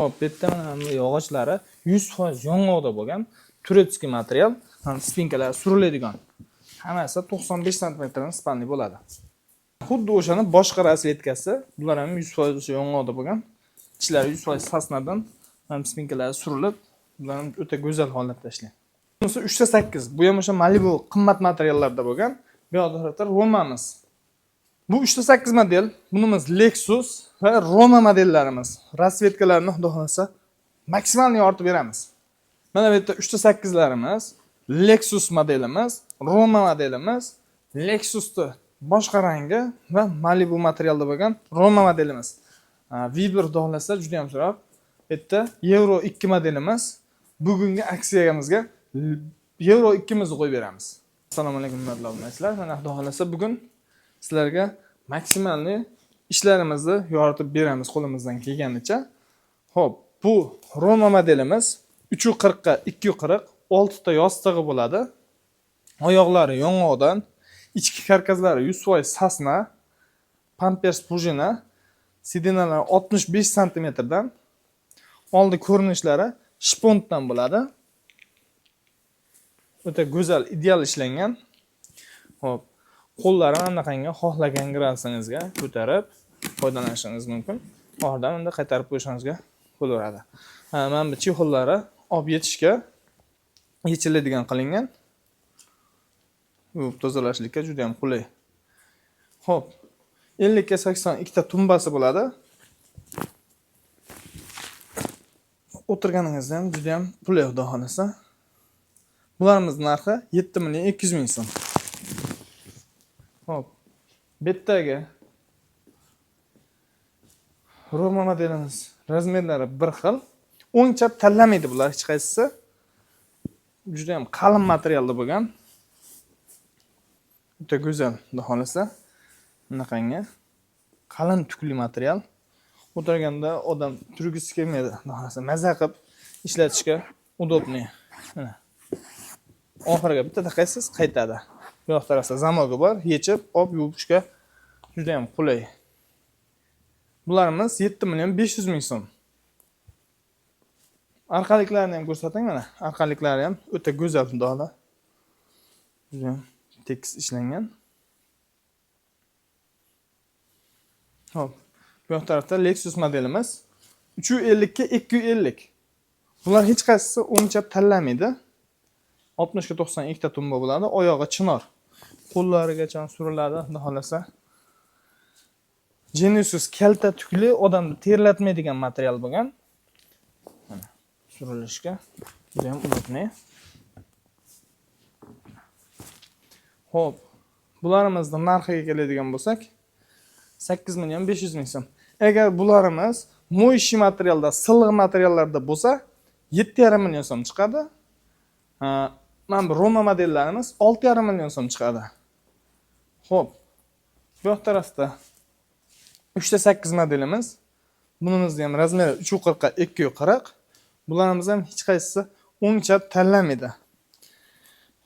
Hop, bu yerda mana yog'ochlari 100% yong'oqda bo'lgan turetskiy material, spinkalar suriladigan. Hammasi 95 sm spanli bo'ladi. Xuddi o'shani boshqa rasvetkasi, bular ham 100% yong'oqda bo'lgan. Ichlari 100% sasnadan spinkalari surilib, bular ham o'ta go'zal holatda ishlaydi. Bunisi 3/8. Bu ham o'sha Malibu qimmat materiallarda bo'lgan. Bu yoqda Romamiz. Bu 3/8 model. Bunimiz Lexus va Roma modellarimiz. Rasvetkalarni xudo xolasa maksimal yoritib beramiz. Mana bu yerda 3/8larimiz, Lexus modelimiz, Roma modelimiz, Lexus'ni boshqa rangi va Malibu materialda bo'lgan Roma modelimiz. Vibr xudo xolasa juda ham so'rab. Bu yerda Euro 2 modelimiz. Bugungi aksiyamizga Euro 2 mizni qo'yib beramiz. Assalomu alaykum, hurmatli obunachilar. Mana xudo xolasa bugun sizlarga maksimalni ishlarimizni yoritib beramiz qo'limizdan kelganicha. Xo'p, bu Roma modelimiz 340 ga 240, 6 ta yostig'i bo'ladi. Oyoqlari yong'oqdan, ichki karkazlari 100% sasna, pampers prujina, sidinalar 65 sm dan, oldi ko'rinishlari shpontdan bo'ladi. O'ta go'zal, ideal ishlangan. Xo'p, qo'llari anaqangi xohlagan gradusingizga ko'tarib foydalanishingiz mumkin. Oradan unda qaytarib qo'yishingizga bo'laveradi. Mana bu chexollari olib yetishga yechiladigan qilingan. Yuvib tozalashlikka juda ham qulay. Xo'p, 50 ga 82 ta tumbasi bo'ladi. O'tirganingizda ham juda ham qulay xudo xolasa. Bularimiz narxi 7 200 ming so'm. Hop. Betdagi Roma modelimiz razmerlari bir xil. O'ng chap tanlamaydi bular hech qaysisi. Juda ham qalin materialda bo'lgan. Juda go'zal, xudo xolasa. Bunaqangi qalin tukli material. O'tirganda odam turgisi kelmaydi, xudo xolasa. Maza qilib ishlatishga udobniy. Mana. Oxiriga bitta taqaysiz, qaytadi. Bu yoq tarafda zamogi bor, yechib, olib yuvishga juda ham qulay. Bularimiz 7 500 ming so'm. Arqaliklarini ham ko'rsating mana. Arqaliklari ham o'ta go'zal xudolar. Juda ham tekis ishlangan. Hop. Bu yoq tarafda Lexus modelimiz 350 ga 250. Bular hech qaysisi o'ng chap tanlamaydi. 60 ga 92 ta tumba bo'ladi, oyog'i chinor. Qo'llarigacha suriladi, xudo xolasa. Genesis kalta tukli, odamni terlatmaydigan material bo'lgan. Mana surilishga juda ham ulug'ne. Xo'p, bularimizni narxiga keladigan bo'lsak, 8 500 ming so'm. Agar bularimiz mo'yshi materialda, silliq materiallarda bo'lsa, 7,5 million so'm chiqadi. Mana bu Roma modellarimiz 6,5 million so'm chiqadi. Xo'p. Bu yoq tarafda 3/8 modelimiz. Bunimizda ham razmeri 340 ga 240. Bularimiz ham hech qaysisi o'ng chap tanlamaydi.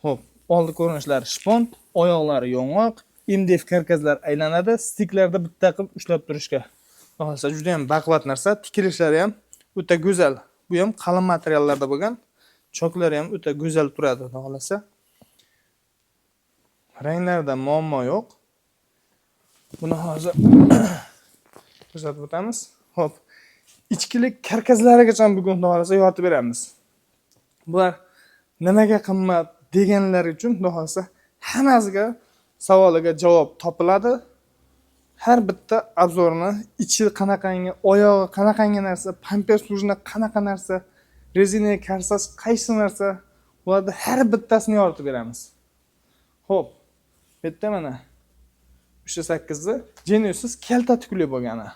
Xo'p, oldi ko'rinishlari shpont, oyoqlari yong'oq, MDF karkazlar aylanadi, stiklarda bitta qilib ushlab turishga. Xo'sa, juda ham baquvvat narsa, tikilishlari ham o'ta go'zal. Bu ham qalin materiallarda bo'lgan. Choklari ham o'ta go'zal turadi, xudo xolasa. Ranglarda muammo yo'q. Buni hozir ko'rsatib o'tamiz. Xo'p. Ichkilik karkazlarigacha bugun xudo xolasa yoritib beramiz. Bular nimaga qimmat deganlar uchun xudo xolasa hammasiga savoliga javob topiladi. Har bitta obzorni ichi qanaqangi, oyog'i qanaqangi narsa, pampers prujina qanaqa narsa, rezina karsas qaysi narsa, bularni har bittasini yoritib beramiz. Xo'p, bu yerda mana 3/8 ni Genesis kalta tukli bo'lgani.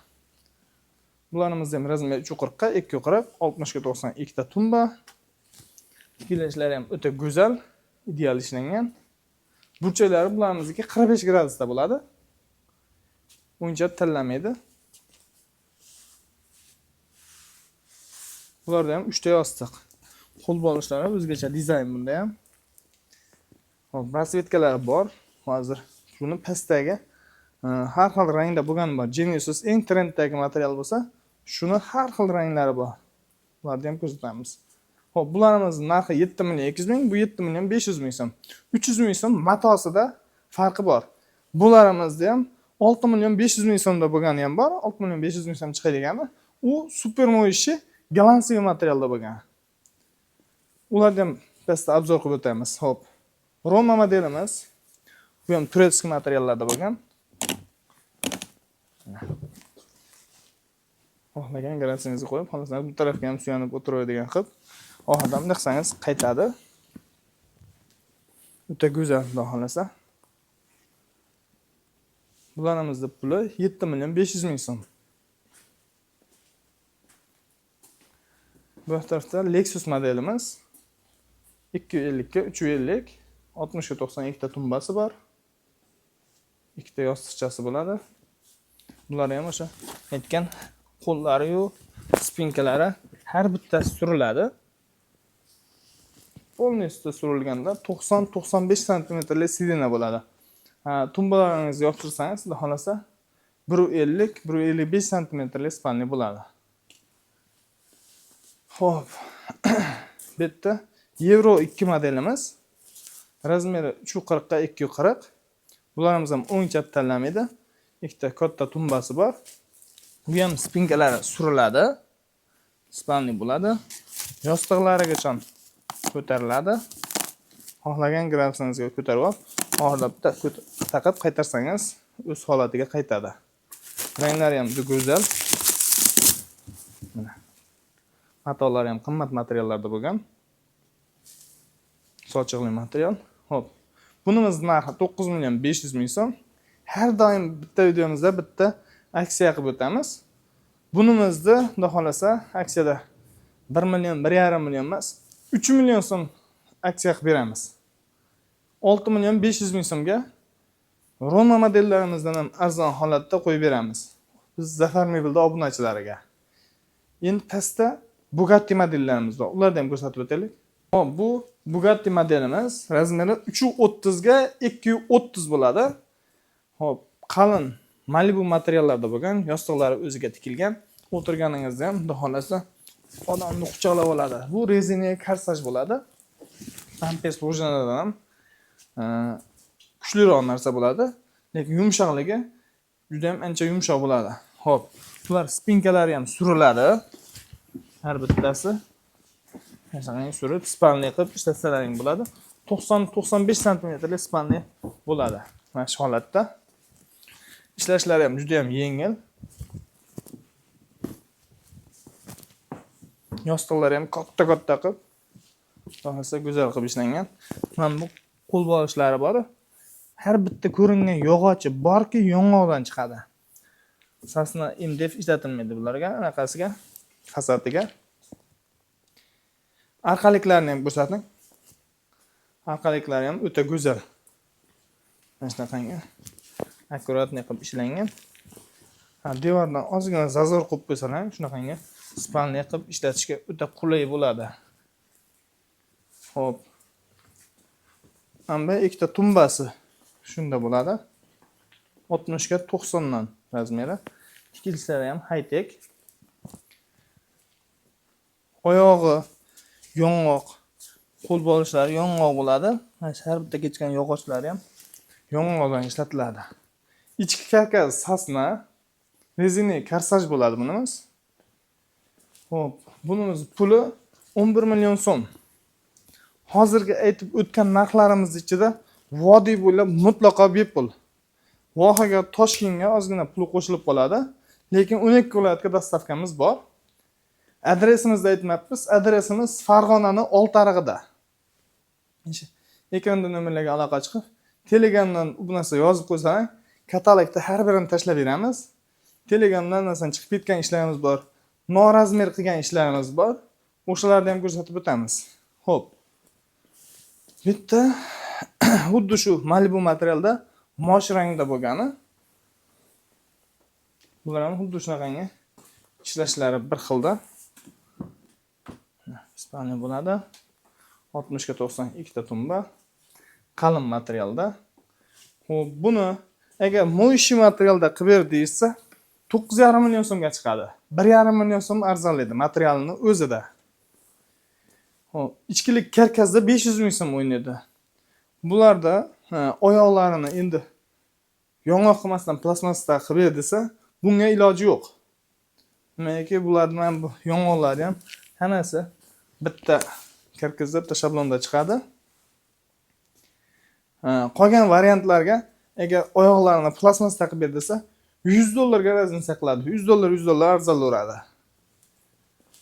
Bularimiz ham razmer 340 ga 240, 60 ga 92 ta tumba. Tikilishlar ham o'ta go'zal, ideal ishlangan. Burchaklari bularimizniki 45 gradusda bo'ladi. O'ngcha tanlamaydi. Bularda ham 3 ta yostiq. Qo'l bo'lishlari o'zgacha dizayn bunda ham. Hop, rasvetkalari bor. Hozir shuni pastdagi har xil rangda bo'lgan bor. Genesis eng trenddagi material bo'lsa, shuni har xil ranglari bor. Bularni ham ko'rsatamiz. Xo'p, bularimizni narxi 7 million 200 ming, bu 7 million 500 ming so'm. 300 ming so'm matosida farqi bor. Bularimizni ham 6 million 500 ming so'mda bo'lgani ham bor. 6 million 500 ming so'm chiqadigani. U super moyishi glansiy materialda bo'lgan. Ularni ham pastda obzor qilib o'tamiz. Xo'p. Roma modelimiz bu ham turetskiy materiallarda bo'lgan. Xohlagan glansingizni qo'yib, xohlasangiz bu tarafga ham suyanib o'tiradigan qilib, oxirdan niqsangiz qaytadi. O'ta go'zal, xudo xolasa. Bularimizni puli 7 million 500 ming so'm. Bu tarafda Lexus modelimiz 250 ga 350, 60 ga 92 ta tumbasi bor. 2 ta yostiqchasi bo'ladi. Bular ham o'sha aytgan qo'llari yu spinkalari har bittasi suriladi. Polnistda surilganda 90-95 santimetrli sidina bo'ladi. Tumbalaringizni yoptirsangiz, xudo xolasa 150-155 santimetrli spalni bo'ladi. Xo'p. Bitta Euro 2 modelimiz. Razmeri 340 ga 240. Bularimiz ham o'ngchap tanlamaydi. Ikkita katta tumbasi bor. Bu ham spinkalari suriladi. Spalni bo'ladi. Yostiqlarigacha ko'tariladi. Xohlagan grafingizga ko'tarib olib, oxirida bitta taqib qaytarsangiz, o'z holatiga qaytadi. Ranglari ham juda go'zal. Mana. Matolari ham qimmat materiallarda bo'lgan. Sochiqli material. Xo'p. Bunimiz narxi 9 million 500 ming so'm. Har doim bitta videomizda bitta aksiya qilib o'tamiz. Bunimizni, xudo xolasa, aksiyada 1 million, 1,5 million emas, 3 million so'm aksiya qilib beramiz. 6 million 500 ming so'mga Roma modellarimizdan ham arzon holatda qo'yib beramiz. Biz Zafar Mebelda obunachilariga. Endi pastda Bugatti modellarimiz bor. Ularni ham ko'rsatib o'taylik. Hop, bu Bugatti modelimiz razmeri 330 ga 230 bo'ladi. Hop, qalin Malibu materiallarda bo'lgan, yostiqlari o'ziga tikilgan. O'tirganingizda ham xudo xolasa odamni quchoqlab oladi. Bu rezina karsaj bo'ladi. Pampers prujinadan ham kuchliroq narsa bo'ladi, lekin yumshoqligi juda ham ancha yumshoq bo'ladi. Xo'p, bular spinkalari ham suriladi. Har bittasi masalan surib spalni qilib ishlasalaring bo'ladi. 90-95 santimetrli spalni bo'ladi. Mana shu holatda. Ishlashlari ham juda ham yengil. Yostiqlari ham katta-katta qilib, to'g'risi go'zal qilib ishlangan. Mana bu qo'l bo'lishlari bor. Har bitta ko'ringan yog'ochi borki, yong'oqdan chiqadi. Sasna MDF ishlatilmaydi bularga, anaqasiga, fasadiga. Arqaliklarni ham ko'rsating. Arqaliklari ham o'ta go'zal. Mana shunaqangi akkuratni qilib ishlangan. Devordan ozgina zazor qo'yib qo'ysalar, shunaqangi spalni qilib ishlatishga o'ta qulay bo'ladi. Xo'p. Mana ikkita tumbasi shunda bo'ladi. 60 ga 90 dan razmeri. Tikilsari ham high-tech. Oyog'i yong'oq, qo'l bo'lishlari yong'oq bo'ladi. Har bitta ketgan yog'ochlari ham yong'oqdan ishlatiladi. Ichki karkas sasna, rezina karsaj bo'ladi bunimiz. Xo'p, bunimiz puli 11 million so'm. Hozirgi aytib o'tgan narxlarimiz ichida vodiy bo'ylab mutlaqo bepul. Vohaga Toshkentga ozgina pul qo'shilib qoladi, lekin 12 viloyatga dastavkamiz bor. Adresimizni aytmayapmiz. Adresimiz Farg'onaning Oltiarig'ida. Ekranda nomerlarga aloqa chiqib, Telegramdan bu narsa yozib qo'ysang, katalogda har birini tashlab beramiz. Telegramdan masalan chiqib ketgan ishlarimiz bor, norazmer qilgan ishlarimiz bor. O'shalarni ham ko'rsatib o'tamiz. Xo'p. Bitta xuddi shu Malibu materialda mosh rangda bo'lgani. Bular ham xuddi shunaqangi ishlashlari bir xilda. Spalni bo'ladi. 60 ga 92 ta tumba. Qalin materialda. Xo'p, buni agar moyishi materialda qilib ber deysa, 9,5 million so'mga chiqadi. 1,5 million so'm arzonlaydi materialini o'zida. Hop, ichkilik karkasda 500 ming so'm o'ynaydi. Bularda oyoqlarini endi yong'oq qilmasdan plastmasda qilib ber desa, bunga iloji yo'q. Nimaiki bularning bu yong'oqlari ham hammasi bitta karkasda, bitta shablonda chiqadi. Qolgan variantlarga agar oyoqlarini plastmasda qilib ber desa, $100 ga razniца qiladi. $100 arzonlashadi.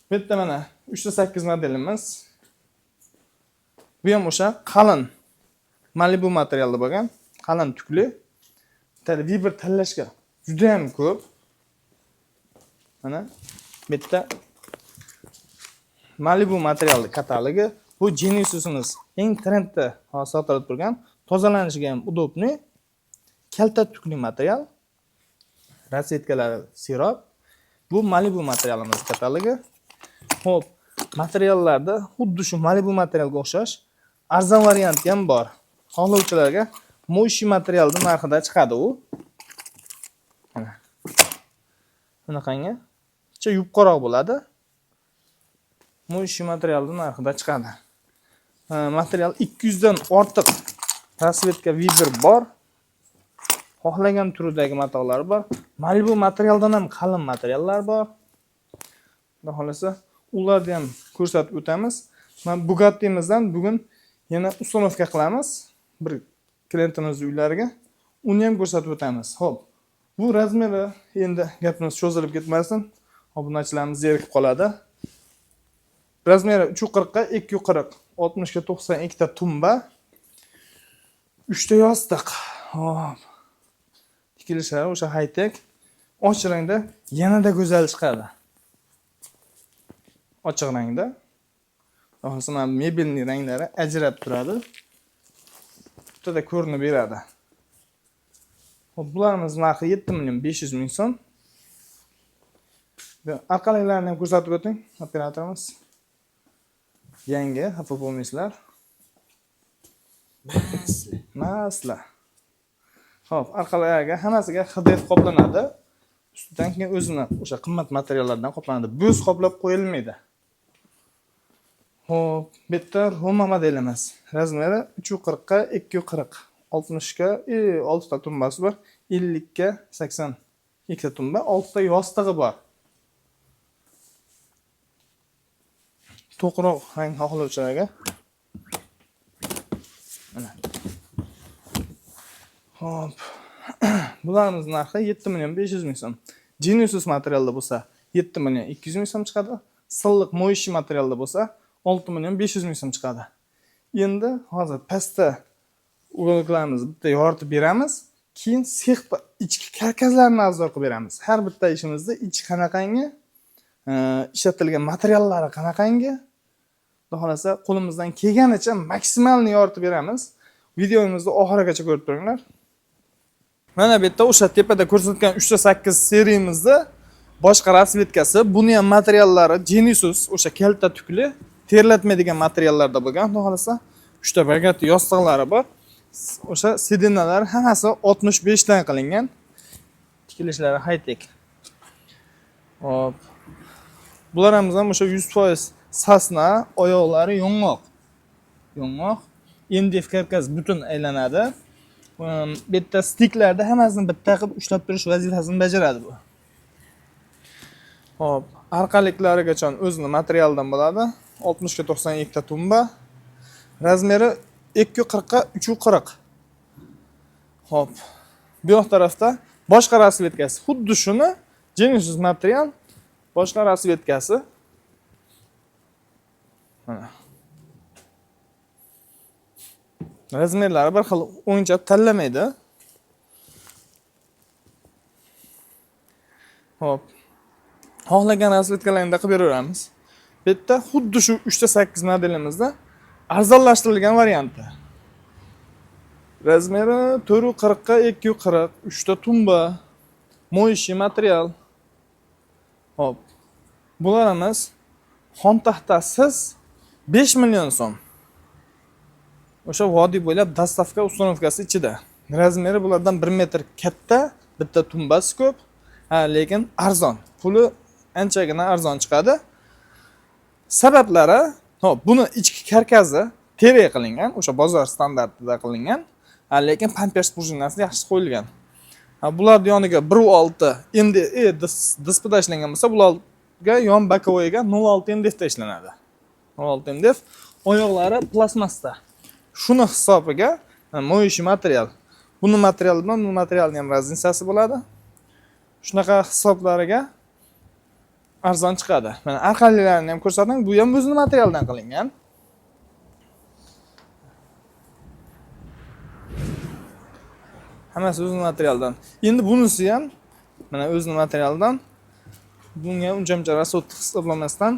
Bu yerda mana 3.8 modelimiz. Bu ham o'sha qalin Malibu materialda bo'lgan, qalin tukli. Vibr tanlashga juda ham ko'p. Mana bu yerda Malibu materialli katalogi. Bu Genesusimiz eng trendda hozir sotilib turgan, tozalanishiga ham udobniy, kalta tukli material. Rasvetkalari sirop. Bu Malibu materialimiz katalogi. Xo'p, materiallarda xuddi shu Malibu materialga o'xshash arzon varianti ham bor. Xohlovchilarga Moshi materialning narxida chiqadi u. Mana. Bunaqangi ichi yupqaroq bo'ladi. Moshi materialning narxida chiqadi. Material 200 dan ortiq rasvetka vibr bor. Xohlagan turidagi matolar bor. Malibu materialdan ham qalin materiallar bor. Xudo xolasa, ularni ham ko'rsatib o'tamiz. Men Bugatti'mizdan bugun yana ustonovka qilamiz. Bir klientimiz uylariga. Uni ham ko'rsatib o'tamiz. Xo'p. Bu razmeri endi gapimiz cho'zilib ketmasin. Obunachilarimiz zerikib qoladi. Razmeri 340 ga 240, 60 ga 92 ta tumba. 3 ta yostiq. Hop. Tikilishlari o'sha high-tech. Ochiq rangda yanada go'zal chiqadi. Ochiq rangda. Xo'sam mebelning ranglari ajrab turadi. Bitta ko'rinib beradi. Hop, bularimiz narxi 7.500 ming so'm. Arqaliklarni ham ko'rsatib o'ting, operatorimiz. Yangi, xafa bo'lmaysizlar. Masla. Xo'p, arqalarga hammasiga HDF qoplanadi. Ustidan keyin o'zini o'sha qimmat materiallardan qoplanadi. Bo'z qoplab qo'yilmaydi. Xo'p, bu yerda Roma modelimiz. Razmeri 340 ga 240, 60 ga 6 ta tumbasi bor, 50 ga 82 ta tumba, 6 ta yostig'i bor. To'qroq rang xohlovchilarga. Mana. Hop. Bularimiz narxi 7.500 ming so'm. Genesus materialda bo'lsa 7.200 ming so'm chiqadi. Silliq Moishi materialda bo'lsa 6.500 ming so'm chiqadi. Endi hozir pastda uyg'unliklarimizni bitta yoritib beramiz. Keyin sex ichki karkaslarni arzon qilib beramiz. Har bitta ishimizda ichi qanaqangi, ishlatilgan materiallari qanaqangi, xudo xolasa qo'limizdan kelganicha maksimalni yoritib beramiz. Videomizni oxirigacha ko'rib turinglar. Mana bu yerda o'sha tepada ko'rsatgan 3.8 seriyamizda boshqa rasvetkasi, buni ham materiallari Genesus, o'sha kalta tukli, terlatmaydigan materiallarda bo'lgan. Xudo xolasa 3 ta bagati yostiqlari bor. O'sha sidinalar hammasi 65 dan qilingan. Tikilishlari high-tech. Hop. Bularimiz ham o'sha 100% sasna, oyoqlari yong'oq. Yong'oq. MDF karkas butun aylanadi. Bu yerda stiklarda hammasini bitta qilib ushlab turish vazifasini bajaradi bu. Hop, arqaliklarigacha o'zini materialdan bo'ladi. 60 ga 92 ta tumba. Razmeri 240 ga 340. Hop. Bu yoq tarafda boshqa rasvetkasi, xuddi shuni Genesus material, boshqa rasvetkasi. Mana. Razmerlari bir xil o'yinchoq tanlamaydi. Hop. Xohlagan rasvetkalarni qilib beraveramiz. Bu yerda xuddi shu 3.8 modelimizda arzonlashtirilgan varianti. Razmeri 440 ga 240, 3 ta tumba, Moishi material. Hop. Bularimiz xon taxtasiz 5 million so'm. O'sha vodiy bo'ylab dastavka uстановkasi ichida. Razmeri bulardan 1 metr katta, bitta tumbasi ko'p. lekin arzon. Puli anchagina arzon chiqadi. Sabablari, hop, buni ichki karkasi teriya qilingan, o'sha bozor standartida qilingan. Lekin pampers prujinasi yaxshi qo'yilgan. Bularning yoniga 1.6 MDF displey ishlangan bo'lsa, bularga yon bokovoyga 0.6 MDF ishlanadi. 0.6 MDF oyoqlari plastmasda. Shuni hisobiga moyishi material. Buni material bilan bu materialning ham razницasi bo'ladi. Shunaqa hisoblariga arzon chiqadi. Mana arqaliklarini ham ko'rsating, bu ham o'zining materialdan qilingan. Hammasi o'zining materialdan. Endi bunisi ham mana o'zining materialdan. Bunga uncha rasot hisoblamasdan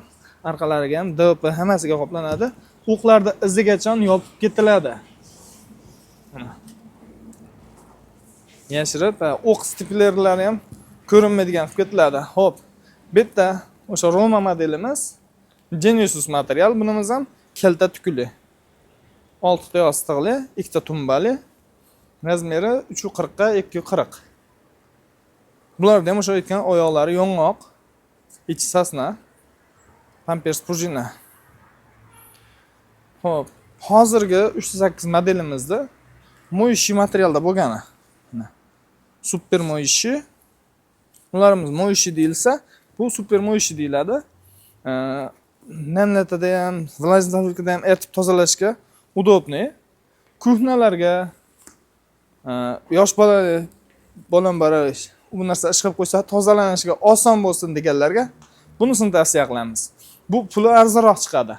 arqalariga ham DP hammasiga qoplanadi. O'qlarda izigacha yopib ketiladi. Mana. Yashirib, o'q stiplerlari ham ko'rinmaydigan qilib ketiladi. Hop. Bitta o'sha Roma modelimiz Genesis material, bunimiz ham kalta tukuli. 6 ta yostiqli, 2 ta tumbali. Razmeri 340 ga 240. Bularda ham o'sha aytgan oyoqlari yong'oq, ichi sasna, pampers prujina. Hop, hozirgi 308 modelimizda moyishi materialda bo'lgani. Super moyishi. Ularimiz moyishi deyilsa, bu super moyishi deyiladi. Namlatada ham, vlajnolikda ham eritib tozalashga udobniy. Kuhnalarga yosh bolam bu narsa ish qilib qo'ysa, tozalanishiga oson bo'lsin deganlarga bunisini tavsiya qilamiz. Bu puli arzonroq chiqadi.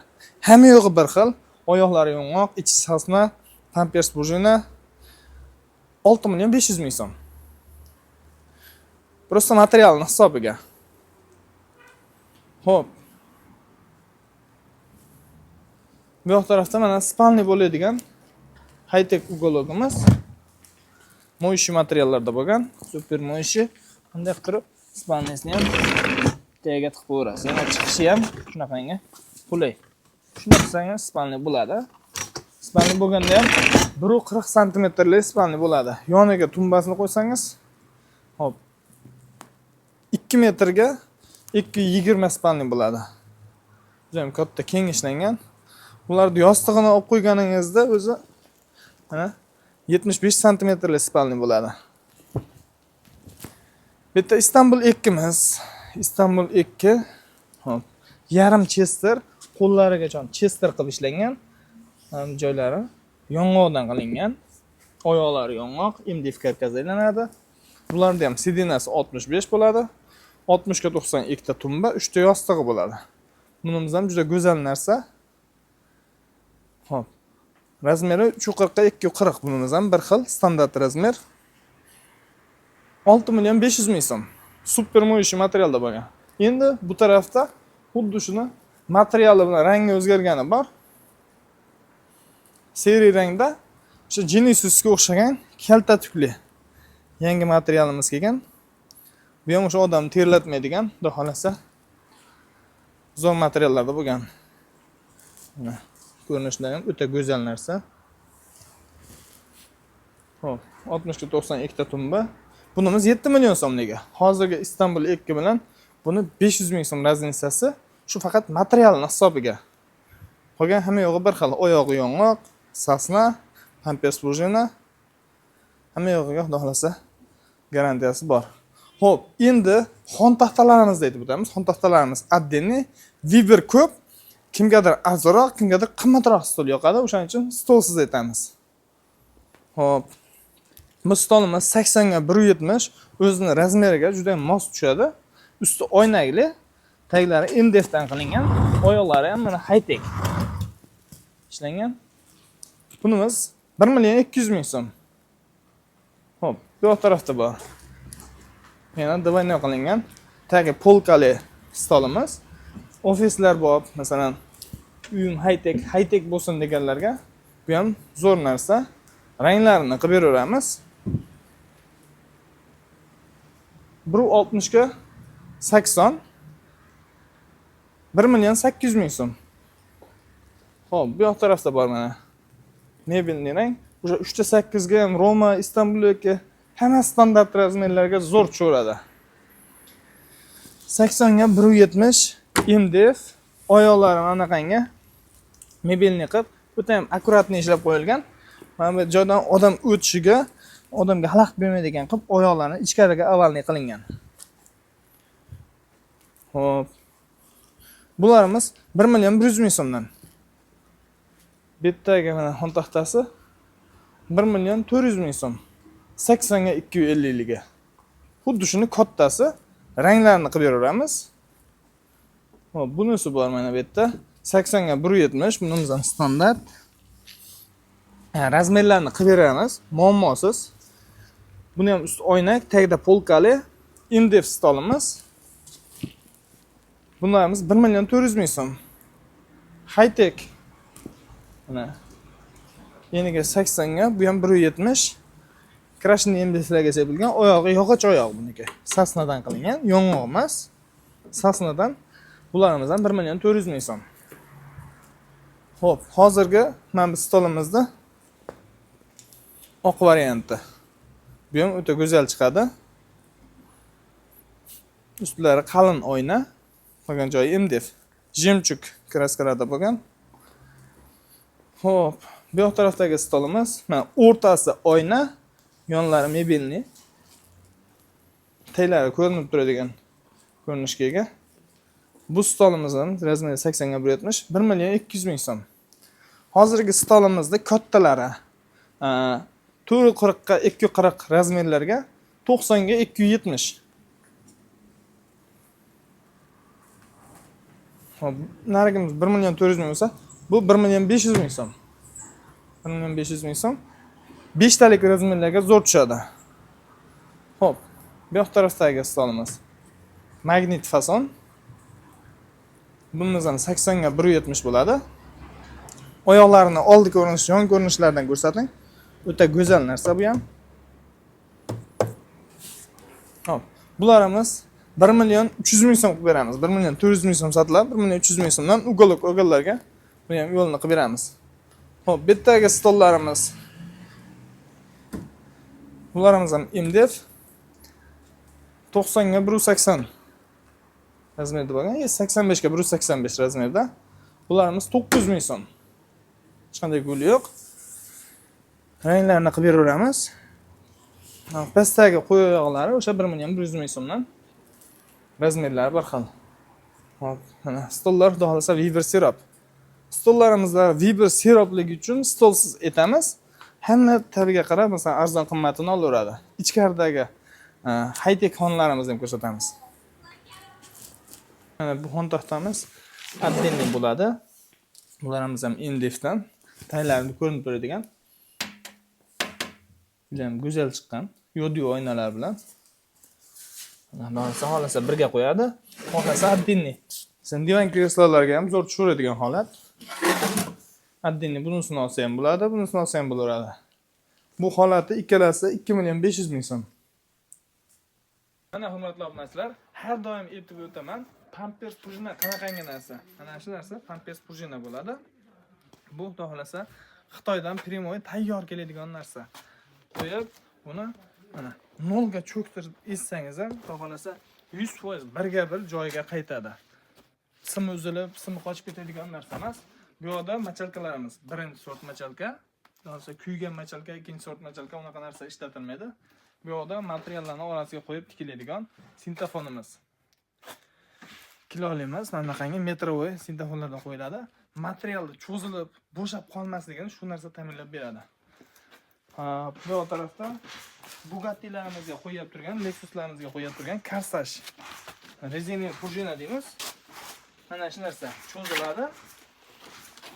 Hamma yo'g'i bir xil, oyoqlari yong'oq, ichi sasna, pampers prujina 6.500.000 so'm. Prosta materialning hisobiga. Hop. Bu yoq tarafda mana spalni bo'ladigan high-tech ugologimiz. Moyishi materiallarda bo'lgan, super moyishi. Bunday qilib spalnisini ham tagiga tiqib qo'yasiz. Yana chiqishi ham shunaqangi qulay. Shunday qilsangiz spalni bo'ladi. Spalni bo'lganda ham 1.40 cm lik spalni bo'ladi. Yoniga tumbasini qo'ysangiz, hop. 2 metrga 2.20 spalni bo'ladi. Juda ham katta keng ishlangan. Ularni yostig'ini olib qo'yganingizda o'zi mana 75 cm lik spalni bo'ladi. Bitta Istanbul 2 miz. Istanbul 2. Hop. Yarim chester, qo'llarigacha chester qilib ishlangan. Joylari yong'oqdan qilingan. Oyoqlari yong'oq, MDF karkasi aylanadi. Bularning ham sidinasi 65 bo'ladi. 60 ga 92 ta tumba, 3 ta yostig'i bo'ladi. Bunimiz ham juda go'zal narsa. Hop. Razmeri 340 ga 240, bunimiz ham bir xil standart razmer. 6.500.000 so'm. Super moyishi materialda bo'lgan. Endi bu tarafda xuddi shuni materiali bilan rangi o'zgargani bor. Seriya rangda o'sha Genesisga o'xshagan kalta tukli yangi materialimiz kelgan. Bu ham o'sha odamni terlatmaydigan, xudo xolasa zo'r materiallarda bo'lgan. Mana ko'rinishlari ham o'ta go'zal narsa. Hop, 60 ga 92 ta tumba. Bunimiz 7 million so'mliga. Hozirgi Istanbul 2 bilan buni 500.000 so'm raznicasi shu faqat materialning hisobiga. Qolgan hamma yo'g'i bir xil, oyog'i yong'oq, sasna, pampers prujina. Hamma yo'g'iga xudo xolasa garantiyasi bor. Hop, endi xon taxtalarimizni aytib o'tamiz. Xon taxtalarimiz отдельный, Viber ko'p, kimgadir arzonroq, kimgadir qimmatroq stol yoqadi. O'shaning uchun stolsiz aytamiz. Hop. Bu stolimiz 80 ga 170, o'zining razmeriga juda ham mos tushadi. Usti oynakli, taglari MDF dan qilingan, oyoqlari ham mana high-tech ishlangan. Bunimiz 1.200.000 so'm. Hop, bu tarafda bor. Yana divanli qilingan, tagi polkali stolimiz. Ofislar bor, masalan, uyim high-tech bo'lsin deganlarga bu ham zo'r narsa. Ranglarini qilib beraveramiz. 1.60 ga 80, 1.800.000 so'm. Hop, bu yoq tarafda bor mana. Mebelni rang. O'sha 3.8 ga ham Roma, Istanbulga hamma standart razmerlarga zo'r tushaveradi. 80 ga 170 MDF oyoqlari mana qancha mebelni qilib, o'ta ham akkuratni ishlab qo'yilgan. Mana bu joydan odam o'tishiga, odamga xalaqit bermaydigan qilib oyoqlarni ichkariga avalni qilingan. Xo'p. Bularimiz 1 million 100 ming so'mdan. Bittaga mana xon taxtasi 1 million 400 ming so'm. 80 ga 250 liga. Xuddi shuni kattasi ranglarini qilib beramiz. Xo'p, bunisi bor mana bu yerda 80 ga 170, bunimiz ham standart. Razmerlarni qilib beramiz, muammosiz. Buni ham ust oynak, tagida polkali MDF stolimiz. Bunlarimiz 1 million 400 ming so'm. High tech. Mana yeniga 80 ga, bu ham 170. Krashni MDFlarga sepilgan, oyog'i yog'och oyoq buniki. Sasnadan qilingan, yong'oq emas. Sasnadan. Bularimiz ham 1 million 400 ming so'm. Xo'p, hozirgi mana bu stolimizda oq varianti. Bu ham o'ta go'zal chiqadi. Ustlari qalin oyna, qolgan joyi MDF. Jemchug kraskalarda bo'lgan. Xo'p, bu yoq tarafdagi stolimiz, mana o'rtasi oyna, yonlari mebelni. Taylari ko'rinib turadigan ko'rinishga ega. Bu stolimizning razmeri 80 ga 170, 1 million 200 ming so'm. Hozirgi stolimizda kattalari 440 ga 240 razmerlarga 90 ga 270. Hop, narigimiz 1 million 400 ming bo'lsa, bu 1 million 500 ming so'm. 1 million 500 ming so'm. 5 talik razmerlarga zo'r tushadi. Hop, bu yoq tarafdagi stolimiz magnit fason. Bunimiz ham 80 ga 170 bo'ladi. Oyoqlarini oldi ko'rinish, yon ko'rinishlardan ko'rsating. O'ta go'zal narsa bu ham. Hop, bularimiz 1 million 300 ming so'm qilib beramiz. 1 million 400 ming so'm sotiladi. 1 million 300 ming so'mdan ugollarga buni ham yo'lni qilib beramiz. Hop, bu yerdagi stollarimiz. Bularimiz ham MDF 90 ga 180 razmerda bo'lgan, 85 ga 185 razmerda. Bularimiz 900 ming so'm. Hech qanday gul yo'q. Ranglarni qilib beraveramiz. Pastdagi qo'y oyoqlari o'sha 1 million 100 ming so'mdan. Razmerlari bir xil. Hop, mana stollar xudo xolasa Weber sirop. Stollarimizda Weber siropligi uchun stolsiz etamiz. Hamma tabiga qarab, masalan, arzon qimmatini olaveradi. Ichkaridagi high-tech xonlarimizni ham ko'rsatamiz. Mana bu xon taxtamiz addenli bo'ladi. Bularimiz ham MDFdan, taylarni ko'rinib turadigan. Bilan go'zal chiqqan, yodiy oynalar bilan. Mana xohlasa birga qo'yadi, xohlasa addenli. Sen divan kreslolarga ham zo'r tushiradigan holat. Addenli bunisini olsa ham bo'ladi, bunisini olsa ham bo'laveradi. Bu holati ikkalasi 2 million 500 ming so'm. Mana hurmatli obunachilar, har doim aytib o'taman, pampers prujina qanaqangi narsa? Mana shu narsa pampers prujina bo'ladi. Bu xudo xolasa Xitoydan primoy tayyor keladigan narsa. Qo'yib, buni mana nolga cho'ktirib essangiz ham, xudo xolasa 100% birga bir joyiga qaytadi. Simi uzilib, simi qochib ketadigan narsa emas. Bu yerda machalkalarimiz, birinchi sort machalka, bo'lsa kuygan machalka, ikkinchi sort machalka, unaqa narsa ishlatilmaydi. Bu yerda materiallarni orasiga qo'yib tikiladigan sintafonimiz. Kiloli emas, mana bunaqangi metrovoy sintafonlardan qo'yiladi. Materialni cho'zilib, bo'shab qolmasligini shu narsa ta'minlab beradi. Bu tarafda Bugattilarimizga qo'yib turgan, Lexuslarimizga qo'yib turgan Corsage rezina prujina deymiz. Mana shu narsa cho'ziladi.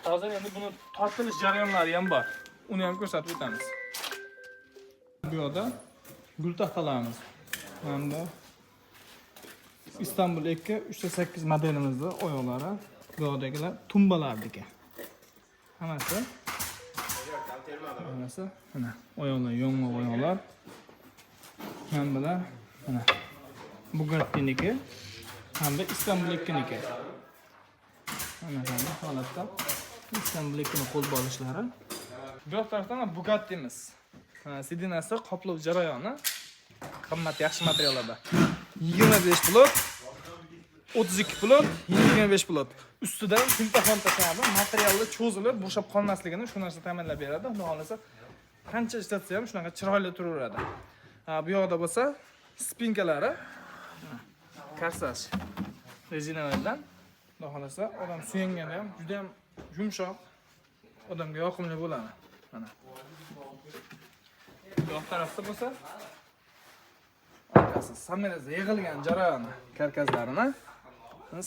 Hozir endi buni tortilish jarayonlari ham bor. Uni ham ko'rsatib o'tamiz. Bu yerda gul taxtalarimiz. Hamda Istanbul 2 308 modelimizda oyoqlari, bu yerdagilar tumbalardiki. Hammasi mana oyoqlar, yong'oq oyoqlar. Hamda mana Bugattiniki, hamda Istanbul 2niki. Mana bunday holatda Istanbul 2ning qo'l bo'lishlari. Bu tarafdan Bugattimiz. Sidinasi qoplov jarayoni qimmat yaxshi materiallarda. 25 blok 32 plot, 25 plot. Ustidan siltafon tashlanadi, materialni cho'zilib, bo'shab qolmasligini shu narsa ta'minlab beradi. Xudo xolasa qancha ishlatsa ham shunaqa chiroyli turaveradi. Bu yoqda bo'lsa, spinkalari karsaj rezinalardan. Xudo xolasa odam suyanganda ham juda ham yumshoq, odamga yoqimli bo'ladi. Mana. Bu yoq tarafda bo'lsa, arkasi samerezda yig'ilgan jarayoni karkazlarini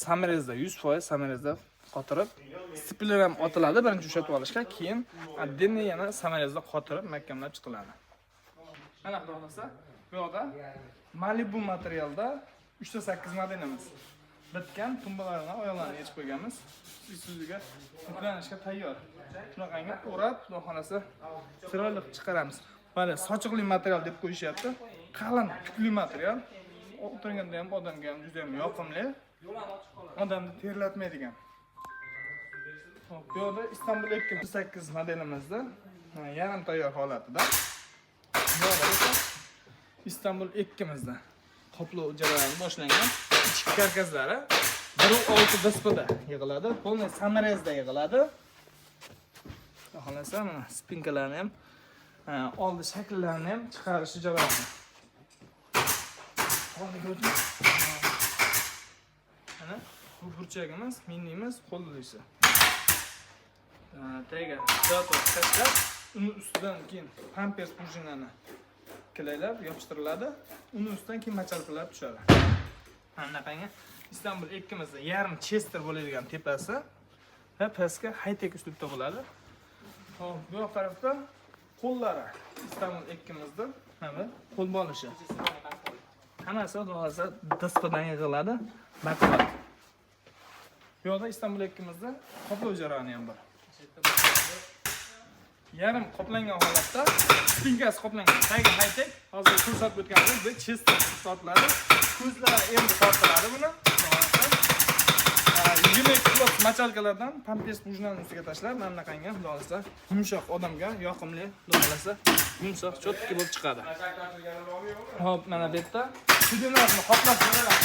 samerezda 100% samerezda qotirib, stipler ham otiladi birinchi ushatib olishga, keyin отдельно yana samerezda qotirib mahkamlab chiqiladi. Mana xudosa, bu yoqda Malibu materialda 3.8 modelimiz. Bitgan tumbalarini oyoqlarini yechib qo'yganmiz. Isuzuga yuklanishga tayyor. Shunaqangi o'rab, xudo xolasa chiroyli chiqaramiz. Mana sochiqli material deb qo'yishyapti. Qalin, tukli material. O'tirganda ham odamga ham juda ham yoqimli. Odamni terlatmaydigan. Xo'p, bu yerda Istanbul 2.8 modelimizda yarim tayyor holatida. Bu yerda esa Istanbul 2'mizda qoplov jarayoni boshlangan. Ichki karkazlari 1.6 displda yig'iladi, polniy samerezda yig'iladi. Xohlasa mana spinkalarni ham, oldi shakllarini ham chiqarish jarayoni. Hozir ko'rdingmi? Mana bu burchagimiz, minimiz qo'llaysa. Tagiga zator tashlab, uni ustidan keyin pampers prujinani kilaylab yopishtiriladi. Uni ustidan keyin machalkalar tushadi. Mana qanday Istanbul 2'mizda yarim chester bo'ladigan tepasi va pastga high-tech uslubda bo'ladi. Xo'p, bu yoq tarafda qo'llari Istanbul 2'mizda mana qo'l bo'lishi. Hammasi o'zi displadan yig'iladi, baquvvat. Bu yoqda Istanbul 2'mizda qoplov jarayoni ham bor. Yarim qoplangan holatda, spinkasi qoplangan. Tagi high-tech, hozir ko'rsatib o'tganimizdek chester sotiladi. Ko'zlari endi tortiladi buni. 20 kilo machalkalardan pampers bujnani ustiga tashlab, mana bunaqangi xolasa yumshoq odamga yoqimli, xolasa yumshoq cho'tki bo'lib chiqadi. Hop, mana bu yerda sudinlarni qoplab qo'yiladi.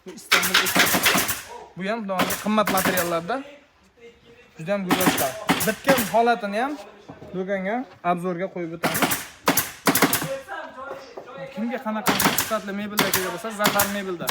Bu Istanbul bu ham qimmat materiallardan juda ham go'zal chiqadi. Bitgan holatini ham do'konga obzorga qo'yib o'tamiz. Kimga qanaqa sifatli mebelda kerak bo'lsa, Zafar mebelda